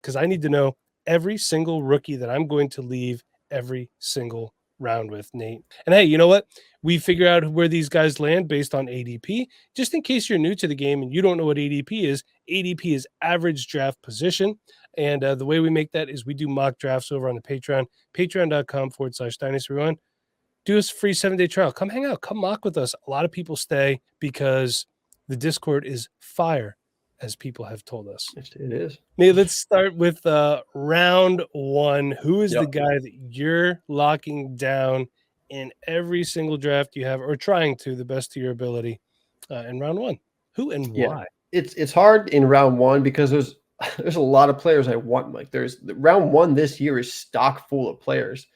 because I need to know every single rookie that I'm going to leave every single round with, Nate. And hey, you know what? We figure out where these guys land based on ADP. Just in case you're new to the game and you don't know what ADP is average draft position. And the way we make that is we do mock drafts over on the Patreon, patreon.com/Dynasty Rewind. Do us a free 7-day trial. Come hang out. Come mock with us. A lot of people stay because the Discord is fire, as people have told us. It is. Nate, let's start with round one. Who is the Yep. guy that you're locking down in every single draft you have, or trying to the best of your ability in round one? Who and why? It's hard in round one because there's a lot of players I want. Like round one this year is stock full of players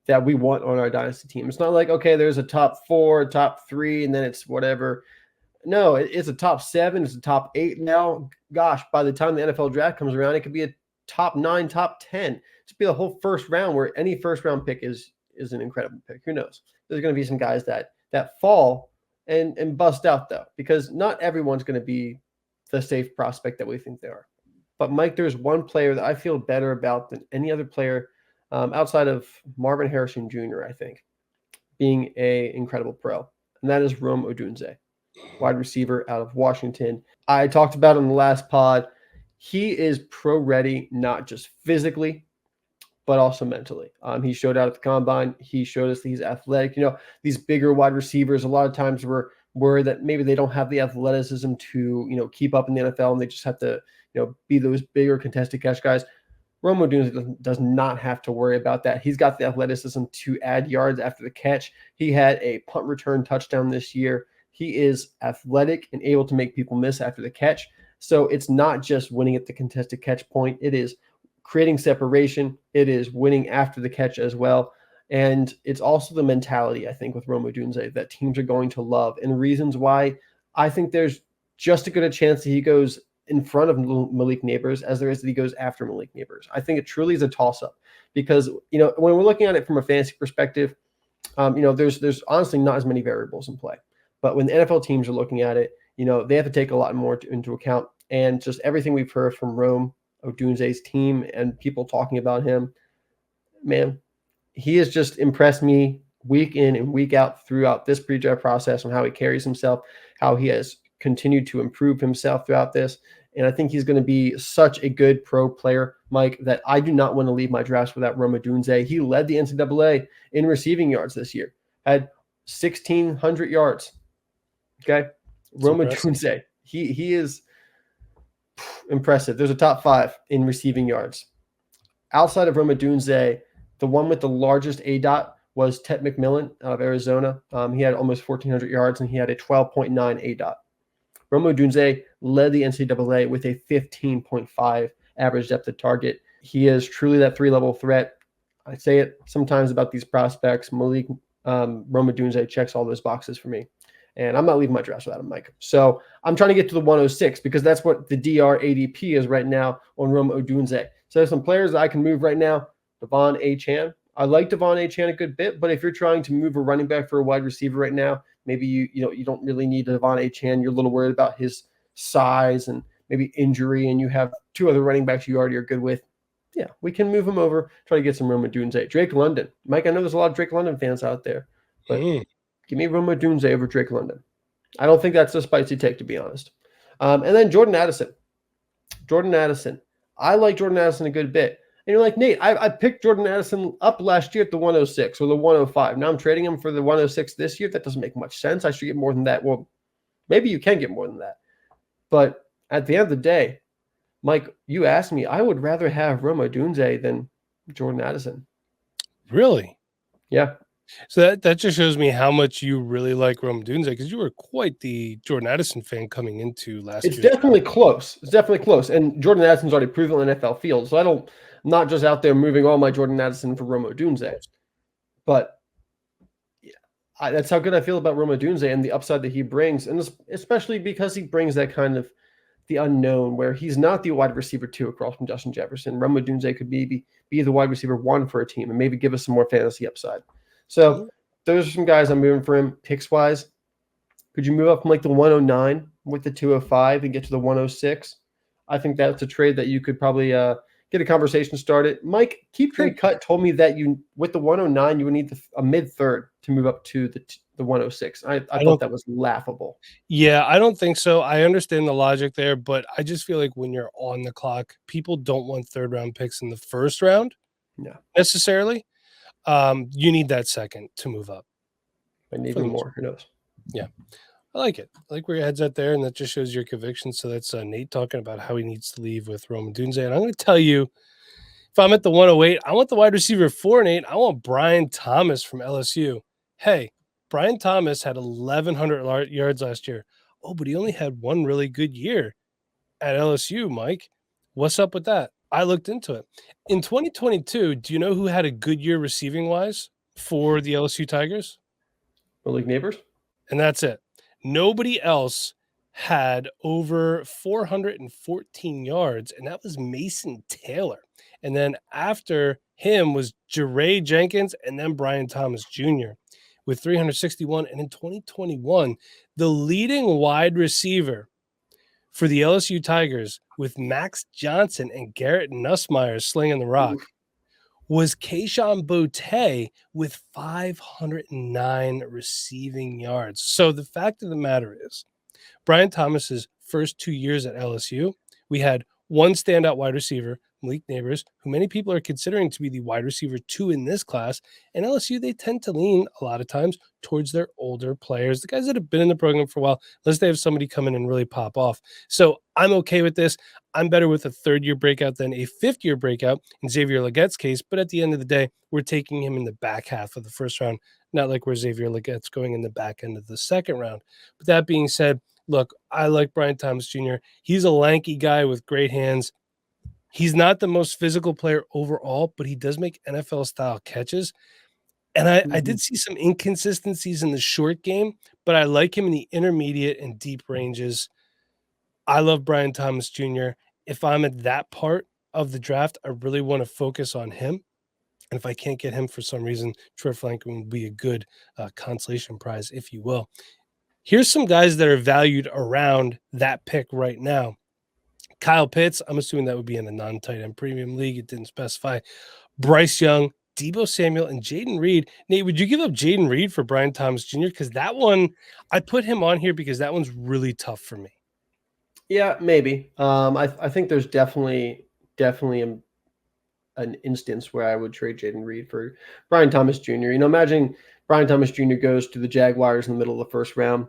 that we want on our dynasty team. It's not like, okay, there's a top 4, top 3, and then it's whatever. No, it's a top 7, it's a top 8 now. Gosh, by the time the NFL draft comes around, it could be a top 9, top 10. It's be the whole first round, where any first round pick is an incredible pick. Who knows? There's going to be some guys that fall and bust out, though, because not everyone's going to be the safe prospect that we think they are. But Mike, there's one player that I feel better about than any other player outside of Marvin Harrison Jr., I think, being an incredible pro, and that is Rome Odunze, wide receiver out of Washington. I talked about in the last pod. He is pro ready, not just physically, but also mentally. He showed out at the combine. He showed us that he's athletic. You know, these bigger wide receivers, a lot of times we're worried that maybe they don't have the athleticism to, keep up in the NFL, and they just have to, be those bigger contested catch guys. Rome Odunze does not have to worry about that. He's got the athleticism to add yards after the catch. He had a punt return touchdown this year. He is athletic and able to make people miss after the catch. So it's not just winning at the contested catch point. It is creating separation. It is winning after the catch as well. And it's also the mentality, I think, with Rome Odunze that teams are going to love, and reasons why I think there's just as good a chance that he goes in front of Malik Neighbors as there is that he goes after Malik Neighbors. I think it truly is a toss-up because, when we're looking at it from a fantasy perspective, there's honestly not as many variables in play. But when the NFL teams are looking at it, they have to take a lot more into account. And just everything we've heard from Rome Odunze's team and people talking about him, man, he has just impressed me week in and week out throughout this pre-draft process on how he carries himself, how he has continued to improve himself throughout this. And I think he's going to be such a good pro player, Mike, that I do not want to leave my drafts without Rome Odunze. He led the NCAA in receiving yards this year, had 1,600 yards. Okay. Rome Odunze, he is impressive. There's a top 5 in receiving yards. Outside of Rome Odunze, the one with the largest ADOT was Tet McMillan out of Arizona. He had almost 1,400 yards, and he had a 12.9 ADOT. Rome Odunze led the NCAA with a 15.5 average depth of target. He is truly that 3-level threat. I say it sometimes about these prospects. Rome Odunze checks all those boxes for me. And I'm not leaving my drafts without him, Mike. So I'm trying to get to the 106 because that's what the DR ADP is right now on Rome Odunze. So there's some players that I can move right now. Devon Achane. I like Devon Achane a good bit, but if you're trying to move a running back for a wide receiver right now, maybe you don't really need Devon Achane. You're a little worried about his size and maybe injury, and you have 2 other running backs you already are good with. Yeah, we can move him over, try to get some Rome Odunze. Drake London. Mike, I know there's a lot of Drake London fans out there, but give me Rome Odunze over Drake London. I don't think that's a spicy take, to be honest. And then Jordan Addison. I like Jordan Addison a good bit. And you're like, Nate, I picked Jordan Addison up last year at the 106 or the 105. Now I'm trading him for the 106 this year. That doesn't make much sense. I should get more than that. Well, maybe you can get more than that. But at the end of the day, Mike, you asked me, I would rather have Rome Odunze than Jordan Addison. Really? Yeah. So that just shows me how much you really like Rome Odunze, because you were quite the Jordan Addison fan coming into last year. It's definitely close. And Jordan Addison's already proven in the NFL field. So I'm not just out there moving all my Jordan Addison for Rome Odunze. But yeah, that's how good I feel about Rome Odunze and the upside that he brings. And especially because he brings that kind of the unknown where he's not the wide receiver 2 across from Justin Jefferson. Rome Odunze could be the wide receiver 1 for a team and maybe give us some more fantasy upside. So those are some guys I'm moving for him picks-wise. Could you move up from like the 109 with the 205 and get to the 106? I think that's a trade that you could probably get a conversation started. Mike, Keep Trade Cut told me that with the 109, you would need a mid-third to move up to the 106. I thought that was laughable. Yeah, I don't think so. I understand the logic there, but I just feel like when you're on the clock, people don't want third-round picks in the first round necessarily. You need that second to move up. And even more. Who knows? Yeah. I like it. I like where your head's at there, and that just shows your conviction. So that's Nate talking about how he needs to leave with Rome Odunze. And I'm going to tell you, if I'm at the 108, I want the wide receiver 4 and 8. I want Brian Thomas from LSU. Hey, Brian Thomas had 1,100 yards last year. Oh, but he only had one really good year at LSU, Mike. What's up with that? I looked into it. In 2022, do you know who had a good year receiving-wise for the LSU Tigers? Malik Neighbors. And that's it. Nobody else had over 414 yards, and that was Mason Taylor. And then after him was Jeray Jenkins and then Brian Thomas Jr. with 361. And in 2021, the leading wide receiver for the LSU Tigers with Max Johnson and Garrett Nussmeier slinging the rock was Keyshawn Boutte with 509 receiving yards. So the fact of the matter is, Brian Thomas's first 2 years at LSU, we had one standout wide receiver, Malik Neighbors, who many people are considering to be the wide receiver 2 in this class. And LSU, they tend to lean a lot of times towards their older players, the guys that have been in the program for a while, unless they have somebody come in and really pop off. So I'm okay with this. I'm better with a third-year breakout than a fifth-year breakout in Xavier Legette's case. But at the end of the day, we're taking him in the back half of the first round, not like where Xavier Legette's going in the back end of the second round. But that being said, look, I like Brian Thomas Jr. He's a lanky guy with great hands. He's not the most physical player overall, but he does make NFL-style catches. And I did see some inconsistencies in the short game, but I like him in the intermediate and deep ranges. I love Brian Thomas Jr. If I'm at that part of the draft, I really want to focus on him. And if I can't get him for some reason, Troy Franklin will be a good consolation prize, if you will. Here's some guys that are valued around that pick right now. Kyle Pitts, I'm assuming that would be in a non-tight end premium league. It didn't specify. Bryce Young, Deebo Samuel, and Jaden Reed. Nate, would you give up Jaden Reed for Brian Thomas Jr.? Because that one, I put him on here because that one's really tough for me. Yeah, maybe. I think there's definitely an instance where I would trade Jaden Reed for Brian Thomas Jr. You know, imagine Brian Thomas Jr. goes to the Jaguars in the middle of the first round.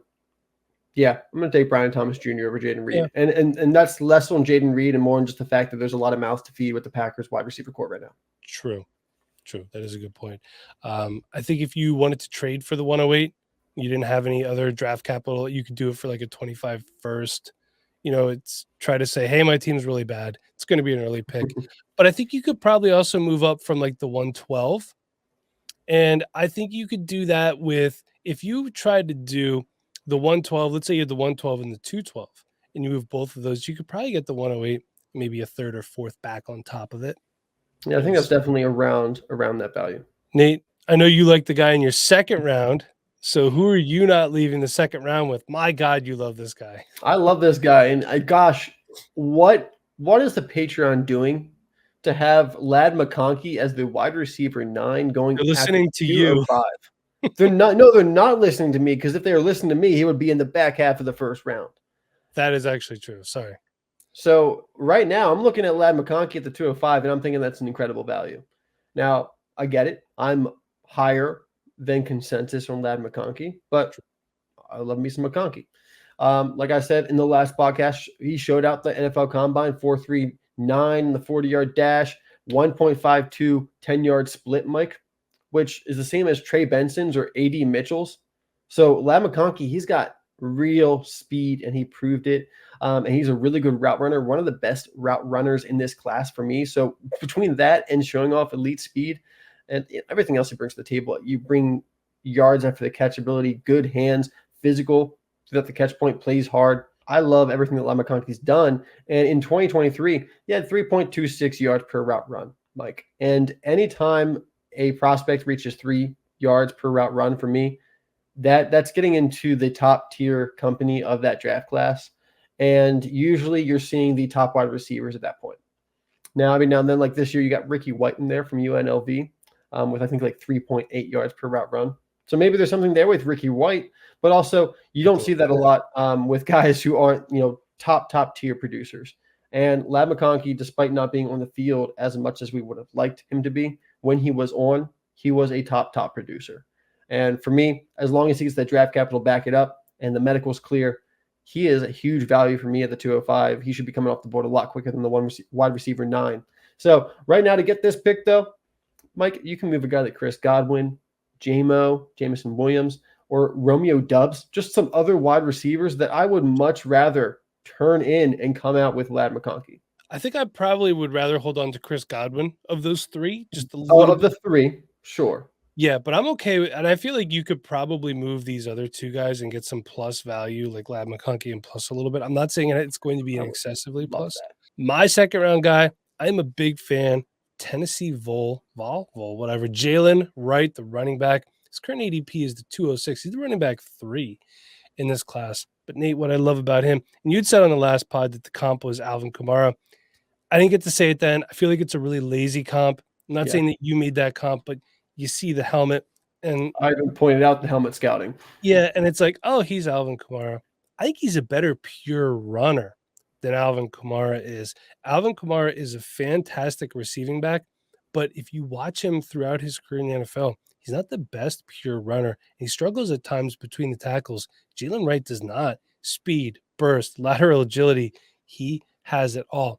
Yeah, I'm going to take Brian Thomas Jr. over Jaden Reed. Yeah. And that's less on Jaden Reed and more on just the fact that there's a lot of mouths to feed with the Packers wide receiver core right now. True. That is a good point. I think if you wanted to trade for the 108, you didn't have any other draft capital, you could do it for like a 25 first. You know, it's try to say, hey, my team's really bad. It's going to be an early pick. But I think you could probably also move up from like the 112. And I think you could do that with, if you tried to do the 112, let's say you had the 112 and the 212, and you move both of those, you could probably get the 108, maybe a third or fourth back on top of it. Yeah, I think that's definitely around that value. Nate, I know you like the guy in your second round. So who are you not leaving the second round with? My God, you love this guy. I love this guy. And gosh, what is the Patreon doing to have Lad McConkey as the wide receiver 9 going? They're listening to you. They're not listening to me, because if they were listening to me, he would be in the back half of the first round. That is actually true. Sorry. So right now I'm looking at Lad McConkey at the 205, and I'm thinking that's an incredible value. Now, I get it. I'm higher than consensus on Lad McConkey, but I love me some McConkey. Like I said in the last podcast, he showed out the NFL Combine, 4.39 the 40-yard dash, 1.52 10-yard split, Mike, which is the same as Trey Benson's or A.D. Mitchell's. So Lad McConkey, he's got real speed, and he proved it. And he's a really good route runner, one of the best route runners in this class for me. So between that and showing off elite speed and everything else he brings to the table, you bring yards after the catch ability, good hands, physical, so that the catch point plays hard. I love everything that Lad McConkey's done. And in 2023, he had 3.26 yards per route run, Mike. And anytime a prospect reaches 3 yards per route run for me, that's getting into the top tier company of that draft class. And usually you're seeing the top wide receivers at that point. Now, every now and then, like this year, you got Ricky White in there from UNLV with, I think, like 3.8 yards per route run. So maybe there's something there with Ricky White, but also you don't see that a lot with guys who aren't, top tier producers. And Lad McConkey, despite not being on the field as much as we would have liked him to be, when he was on, he was a top producer. And for me, as long as he gets that draft capital, back it up, and the medical's clear, he is a huge value for me at the 205. He should be coming off the board a lot quicker than the wide receiver 9. So right now to get this pick, though, Mike, you can move a guy like Chris Godwin, Jameson Williams, or Romeo Doubs, just some other wide receivers that I would much rather turn in and come out with Lad McConkey. I think I probably would rather hold on to Chris Godwin of those three, just a little of the three, sure. Yeah, but I'm okay with, and I feel like you could probably move these other two guys and get some plus value, like Lad McConkey and plus a little bit. I'm not saying it's going to be an excessively plus. My second round guy, I'm a big fan. Tennessee whatever. Jaylen Wright, the running back. His current ADP is the 206. He's the running back 3 in this class. But Nate, what I love about him, and you'd said on the last pod that the comp was Alvin Kamara. I didn't get to say it then. I feel like it's a really lazy comp. I'm not saying that you made that comp, but you see the helmet, and I even pointed out the helmet scouting. Yeah, and it's like, oh, he's Alvin Kamara. I think he's a better pure runner than Alvin Kamara is. Alvin Kamara is a fantastic receiving back, but if you watch him throughout his career in the NFL, he's not the best pure runner. He struggles at times between the tackles. Jaylen Wright does not. Speed, burst, lateral agility, he has it all.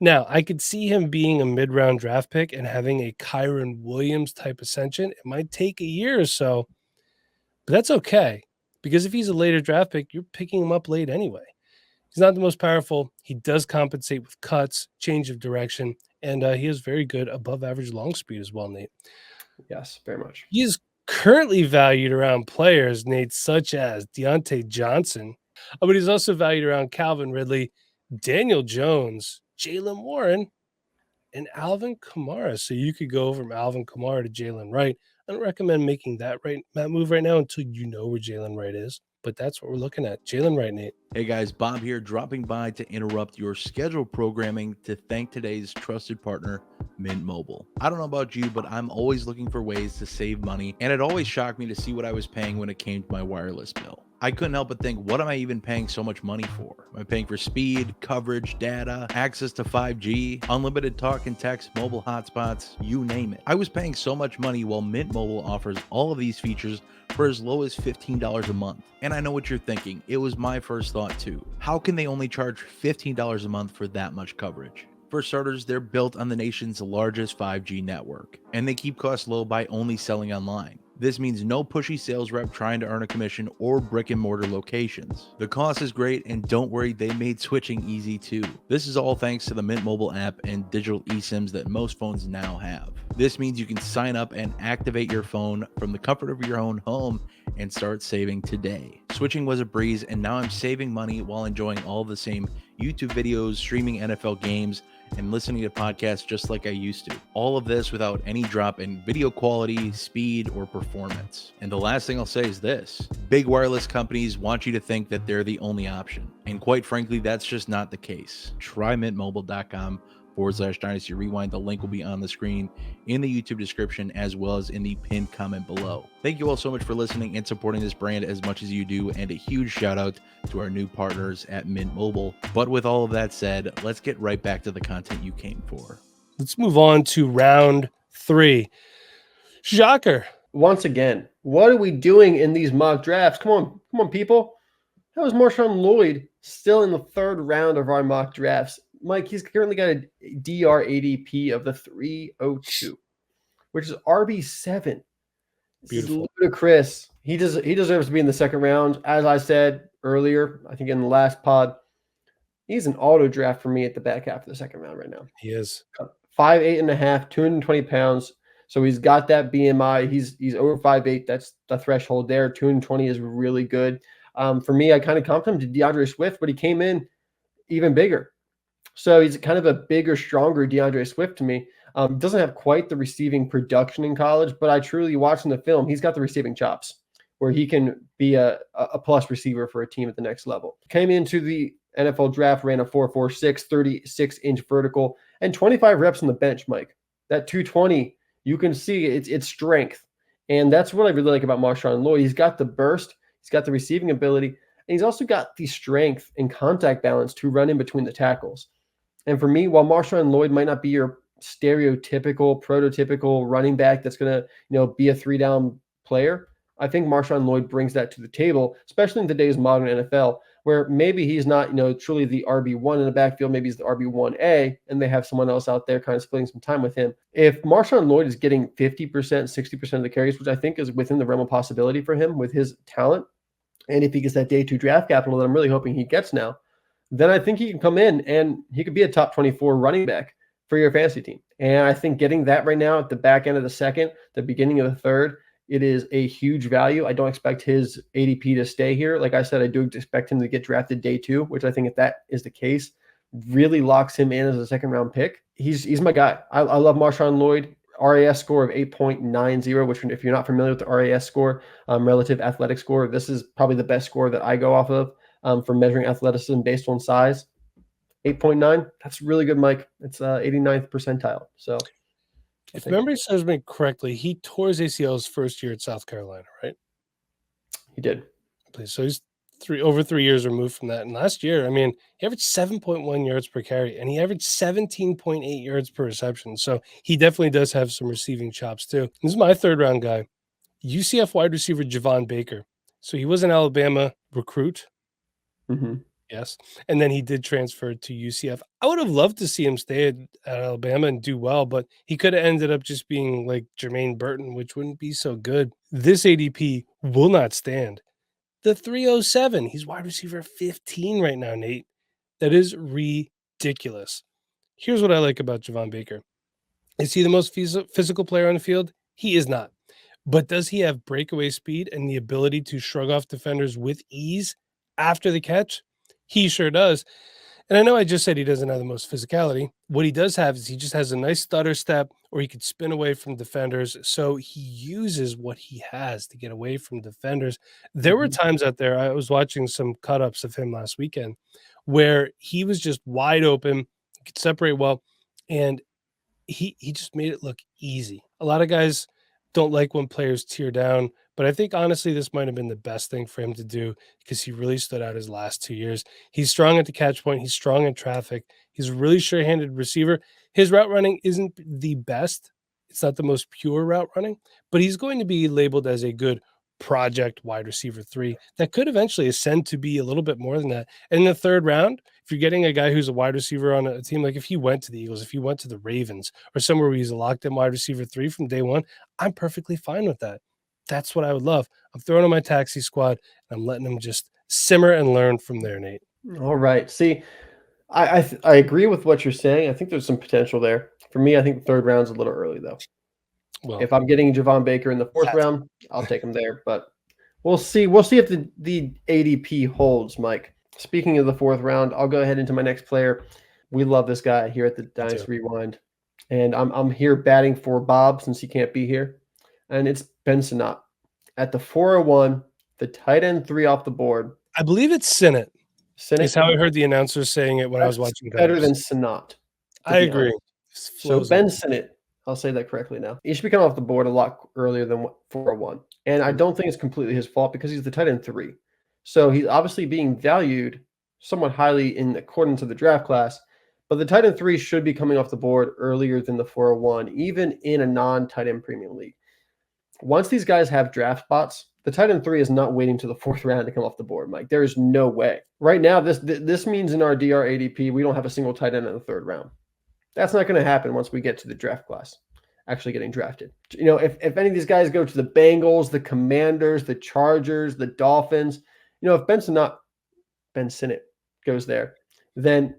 Now, I could see him being a mid-round draft pick and having a Kyron Williams type ascension. It might take a year or so, but that's okay, because if he's a later draft pick, you're picking him up late anyway. He's not the most powerful. He does compensate with cuts, change of direction, and he has very good above-average long speed as well, Nate. Yes, very much. He is currently valued around players, Nate, such as Dillon Johnson, but he's also valued around Calvin Ridley, Daniel Jones, Jaylen Warren, and Alvin Kamara. So you could go from Alvin Kamara to Jaylen Wright. I don't recommend making that move right now until you know where Jaylen Wright is, but that's what we're looking at. Jaylen Wright, Nate. Hey guys, Bob here, dropping by to interrupt your scheduled programming to thank today's trusted partner, Mint Mobile. I don't know about you, but I'm always looking for ways to save money, and it always shocked me to see what I was paying when it came to my wireless bill. I couldn't help but think, what am I even paying so much money for? Am I paying for speed, coverage, data, access to 5G, unlimited talk and text, mobile hotspots, you name it? I was paying so much money while Mint Mobile offers all of these features for as low as $15 a month. And I know what you're thinking. It was my first thought too. How can they only charge $15 a month for that much coverage? For starters, they're built on the nation's largest 5G network, and they keep costs low by only selling online. This means no pushy sales rep trying to earn a commission or brick and mortar locations. The cost is great, and don't worry, they made switching easy too. This is all thanks to the Mint Mobile app and digital eSIMs that most phones now have. This means you can sign up and activate your phone from the comfort of your own home and start saving today. Switching was a breeze, and now I'm saving money while enjoying all the same YouTube videos, streaming NFL games, and listening to podcasts just like I used to. All of this without any drop in video quality, speed, or performance. And the last thing I'll say is this: big wireless companies want you to think that they're the only option. And quite frankly, that's just not the case. Try mintmobile.com/Dynasty Rewind. The link will be on the screen in the YouTube description as well as in the pinned comment below. Thank you all so much for listening and supporting this brand as much as you do, and a huge shout out to our new partners at Mint Mobile. But with all of that said, let's get right back to the content you came for. Let's move on to round 3. Shocker. Once again, what are we doing in these mock drafts? Come on, people. How is Marshawn Lloyd still in the 3rd round of our mock drafts? Mike, he's currently got a DR ADP of the 302, which is RB7. Beautiful. This is ludicrous. He deserves to be in the 2nd round. As I said earlier, I think in the last pod, he's an auto draft for me at the back half of the 2nd round right now. He is 5'8.5", 220 pounds. So he's got that BMI. He's over 5'8". That's the threshold there. 220 is really good. For me, I kind of comped him to DeAndre Swift, but he came in even bigger. So he's kind of a bigger, stronger DeAndre Swift to me. Doesn't have quite the receiving production in college, but I truly watching the film, he's got the receiving chops where he can be a plus receiver for a team at the next level. Came into the NFL draft, ran a 4.46, 36-inch vertical, and 25 reps on the bench, Mike. That 220, you can see it's strength. And that's what I really like about Marshawn Lloyd. He's got the burst, he's got the receiving ability, and he's also got the strength and contact balance to run in between the tackles. And for me, while Marshawn Lloyd might not be your stereotypical, prototypical running back that's going to, be a 3-down player, I think Marshawn Lloyd brings that to the table, especially in today's modern NFL, where maybe he's not, truly the RB1 in the backfield. Maybe he's the RB1A, and they have someone else out there kind of splitting some time with him. If Marshawn Lloyd is getting 50%, 60% of the carries, which I think is within the realm of possibility for him with his talent, and if he gets that day 2 draft capital that I'm really hoping he gets now, then I think he can come in and he could be a top 24 running back for your fantasy team. And I think getting that right now at the back end of the second, the beginning of the third, it is a huge value. I don't expect his ADP to stay here. Like I said, I do expect him to get drafted day 2, which I think if that is the case, really locks him in as a second-round pick. He's my guy. I love Marshawn Lloyd. RAS score of 8.90, which if you're not familiar with the RAS score, relative athletic score, this is probably the best score that I go off of for measuring athleticism based on size. 8.9, that's really good, Mike. It's 89th percentile. So if memory serves me correctly, he tore his ACL his first year at South Carolina, right? He did. So he's over 3 years removed from that. And last year, he averaged 7.1 yards per carry, and he averaged 17.8 yards per reception. So he definitely does have some receiving chops too. This is my 3rd-round guy, UCF wide receiver Javon Baker. So he was an Alabama recruit. Mm-hmm. Yes. And then he did transfer to UCF. I would have loved to see him stay at Alabama and do well, but he could have ended up just being like Jermaine Burton, which wouldn't be so good. This ADP will not stand. The 307, he's wide receiver 15 right now, Nate. That is ridiculous. Here's what I like about Javon Baker. Is he the most physical player on the field? He is not. But does he have breakaway speed and the ability to shrug off defenders with ease after the catch? He sure does. And I know I just said he doesn't have the most physicality. What he does have is he just has a nice stutter step, or he could spin away from defenders. So he uses what he has to get away from defenders. There were times out there, I was watching some cut-ups of him last weekend, where he was just wide open, could separate well, and he just made it look easy. A lot of guys don't like when players tear down, but I think honestly this might have been the best thing for him to do because he really stood out his last 2 years. He's strong at the catch point. He's strong in traffic. He's a really sure-handed receiver. His route running isn't the best. It's not the most pure route running, but he's going to be labeled as a good project wide receiver 3 that could eventually ascend to be a little bit more than that. In the 3rd round, if you're getting a guy who's a wide receiver on a team, like if he went to the Eagles, if he went to the Ravens or somewhere where he's a locked in wide receiver 3 from day 1, I'm perfectly fine with that. That's what I would love. I'm throwing on my taxi squad and I'm letting them just simmer and learn from there, Nate. All right. See, I agree with what you're saying. I think there's some potential there. For me, I think the 3rd round's a little early though. Well, if I'm getting Javon Baker in the 4th round, I'll take him there. But we'll see. We'll see if the ADP holds, Mike. Speaking of the 4th round, I'll go ahead into my next player. We love this guy here at the Dynasty Rewind. And I'm here batting for Bob since he can't be here. And it's Ben Sinnott. At the 401, the tight end 3 off the board. I believe it's Sinnott. Sinnott. It's how I heard the announcers saying it when I was watching. Better than Sinnott. I agree. So Ben Sinnott. I'll say that correctly now. He should be coming off the board a lot earlier than 401. And I don't think it's completely his fault because he's the tight end 3. So he's obviously being valued somewhat highly in accordance to the draft class. But the tight end 3 should be coming off the board earlier than the 401, even in a non-tight end premium league. Once these guys have draft spots, the tight end 3 is not waiting to the 4th round to come off the board, Mike. There is no way. Right now, this means in our DR ADP, we don't have a single tight end in the 3rd round. That's not going to happen once we get to the draft class, actually getting drafted. If any of these guys go to the Bengals, the Commanders, the Chargers, the Dolphins, if Ben Sinnott goes there, then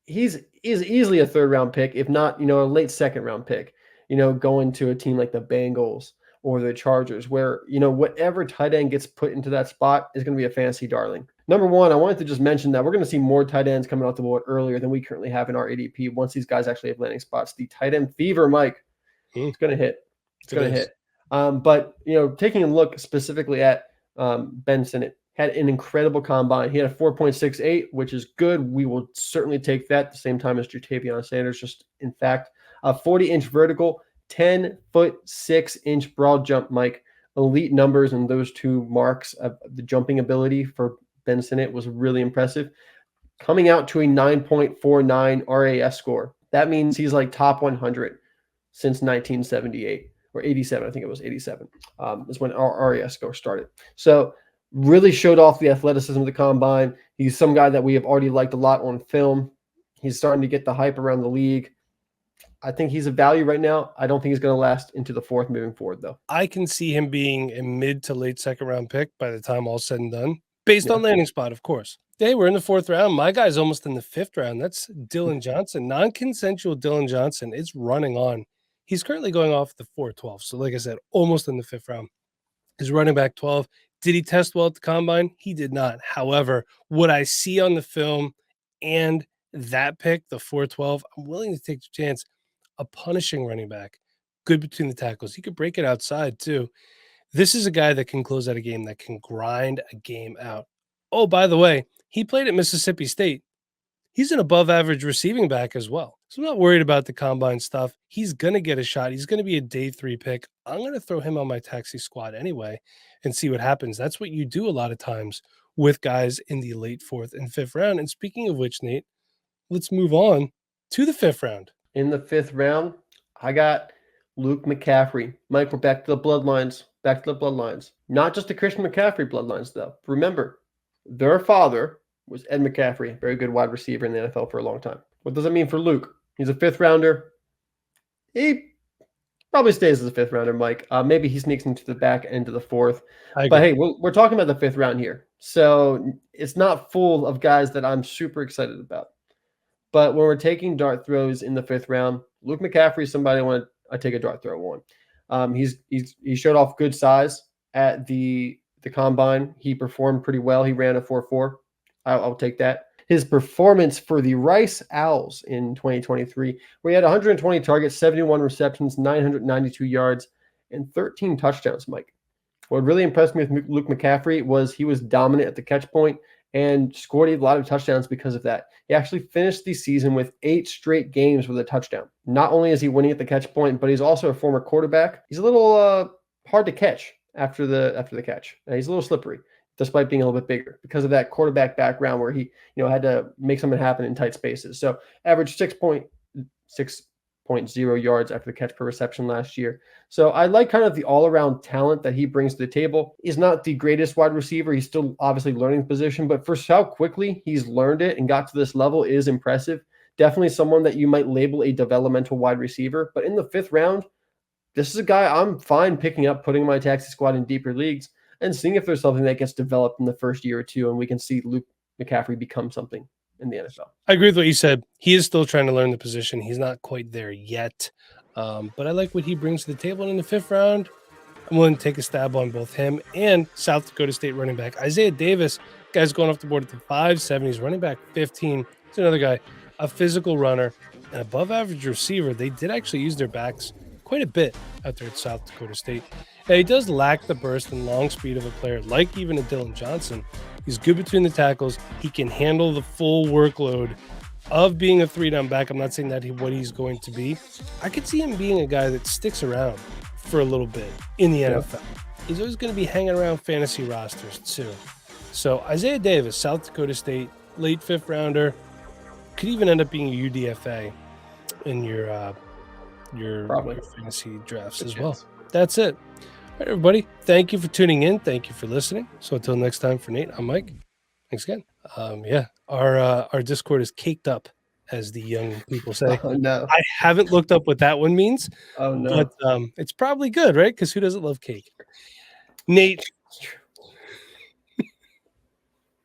he's easily a 3rd round pick, if not, a late 2nd round pick, going to a team like the Bengals or the Chargers, where, whatever tight end gets put into that spot is going to be a fantasy darling. Number one, I wanted to just mention that we're going to see more tight ends coming off the board earlier than we currently have in our ADP once these guys actually have landing spots. The tight end fever, Mike, it's going to hit. It's going to hit. But, taking a look specifically at Ben Sinnott, had an incredible combine. He had a 4.68, which is good. We will certainly take that at the same time as Jatavion Sanders. Just in fact, a 40-inch vertical, 10'6" broad jump, Mike. Elite numbers in those two marks. The jumping ability for Ben Sinnott was really impressive. Coming out to a 9.49 RAS score. That means he's like top 100 since 1978 or 87. I think it was 87 is when our RAS score started. So really showed off the athleticism of the combine. He's some guy that we have already liked a lot on film. He's starting to get the hype around the league. I think he's a value right now. I don't think he's going to last into the fourth moving forward, though. I can see him being a mid to late second round pick by the time all's said and done, based on landing spot, of course. Hey, we're in the fourth round. My guy's almost in the fifth round. That's Dillon Johnson, non-consensual Dillon Johnson. It's running on. He's currently going off the 4-12. So like I said, almost in the fifth round. He's running back 12. Did he test well at the combine? He did not. However, what I see on the film and that pick, the 4-12, I'm willing to take the chance. A punishing running back, good between the tackles. He could break it outside too. This is a guy that can close out a game, that can grind a game out. Oh, by the way, he played at Mississippi State. He's an above average receiving back as well. So I'm not worried about the combine stuff. He's going to get a shot. He's going to be a day 3 pick. I'm going to throw him on my taxi squad anyway and see what happens. That's what you do a lot of times with guys in the late 4th and 5th round. And speaking of which, Nate, let's move on to the 5th round. In the 5th round, I got Luke McCaffery. Mike, we're back to the bloodlines. Back to the bloodlines. Not just the Christian McCaffrey bloodlines, though. Remember, their father was Ed McCaffery, very good wide receiver in the NFL for a long time. What does that mean for Luke? He's a 5th rounder. He probably stays as a 5th rounder, Mike. Maybe he sneaks into the back end of the 4th. But hey, we're talking about the 5th round here. So it's not full of guys that I'm super excited about. But when we're taking dart throws in the 5th round, Luke McCaffrey is somebody I want to take a dart throw on. He showed off good size at the combine. He performed pretty well. He ran a 4.4. I'll take that. His performance for the Rice Owls in 2023, where he had 120 targets, 71 receptions, 992 yards, and 13 touchdowns, Mike. What really impressed me with Luke McCaffrey was he was dominant at the catch point and scored a lot of touchdowns because of that. He actually finished the season with 8 straight games with a touchdown. Not only is he winning at the catch point, but he's also a former quarterback. He's a little hard to catch after the catch. He's a little slippery, despite being a little bit bigger because of that quarterback background where he had to make something happen in tight spaces. So averaged 6.0 yards after the catch per reception last year. So I like kind of the all-around talent that he brings to the table. He's not the greatest wide receiver. He's still obviously learning the position, but for how quickly he's learned it and got to this level is impressive. Definitely someone that you might label a developmental wide receiver. But in the 5th round, this is a guy I'm fine picking up, putting my taxi squad in deeper leagues, and seeing if there's something that gets developed in the first year or two, and we can see Luke McCaffrey become something in the NFL. I agree with what you said. He is still trying to learn the position. He's not quite there yet. But I like what he brings to the table. And in the 5th round, I'm willing to take a stab on both him and South Dakota State running back Isaiah Davis. Guy's going off the board at the 5'7". He's running back 15. He's another guy, a physical runner, an above average receiver. They did actually use their backs quite a bit out there at South Dakota State. Now, he does lack the burst and long speed of a player like even a Dillon Johnson. He's good between the tackles. He can handle the full workload of being a 3-down back. I'm not saying that what he's going to be. I could see him being a guy that sticks around for a little bit in the NFL. He's always going to be hanging around fantasy rosters too. So Isaiah Davis, South Dakota State, late 5th rounder, could even end up being a UDFA in your fantasy drafts as well. That's it. All right, everybody. Thank you for tuning in. Thank you for listening. So until next time, for Nate, I'm Mike. Thanks again. Our Discord is caked up, as the young people say. Oh, no. I haven't looked up what that one means. Oh, no. But it's probably good, right? Because who doesn't love cake? Nate,